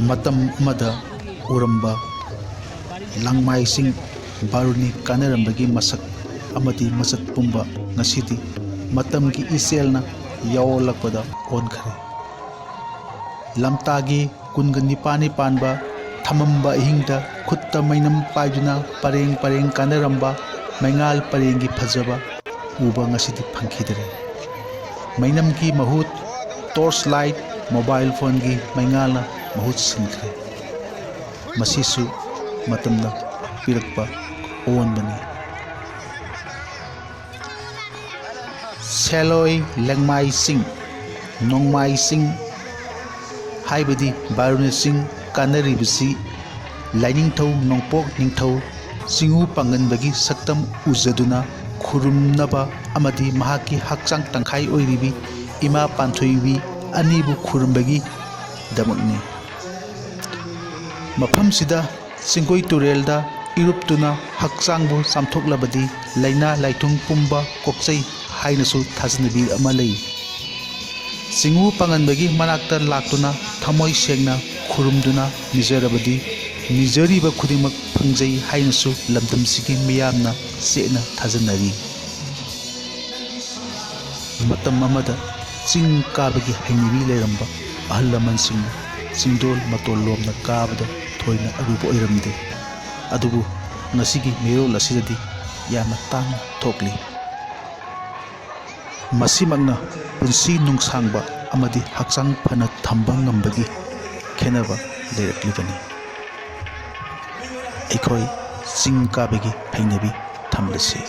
matam amada uramba langmaising baruni kanarambagi masak amadi masat pumba ngasidi matamgi iselna yawolakpada onkhare lamtagi kunga nipani panba thamamba ihingda khutta mainam paiduna pareng pareng kanaramba maingal parengi phajaba uba ngasidi phangkhidare mainamgi mahut torch light mobile phone gi maingalna mahut sinkhre masisu matamna pirakpa onbani seloi lengmai sing nongmai sing haibadi barune sing kanaribasi lainingthau nongpok ningthau singu panganbagi saktam uzaduna khurumnaba amadi mahaki hakchang tangkhai oiribi ima panthoibi anibu khurumbagi damakni mafam sida singkoi turelda iruptuna hakchangbu samthoklabadi laina laitung pumba kokchai hainasu thajnabi ama lei singu panganbagi manakta laktuna thamoi sengna khurumduna nijarabadi nijariba khudimak phangjai hainasu lamdamsigi miyamna sena thajanari matam amada ching kabagi hainibi leramba ahal laman singdol matol lomna kabada thoina arubo oiramde adubu ngasigi merol asidadi yama tang thokli masimagna punsi nungsangba amadi hakchang phana thamba ngambagi khenaba leiraklibani ekhoi ching kabagi hainabi thamlasi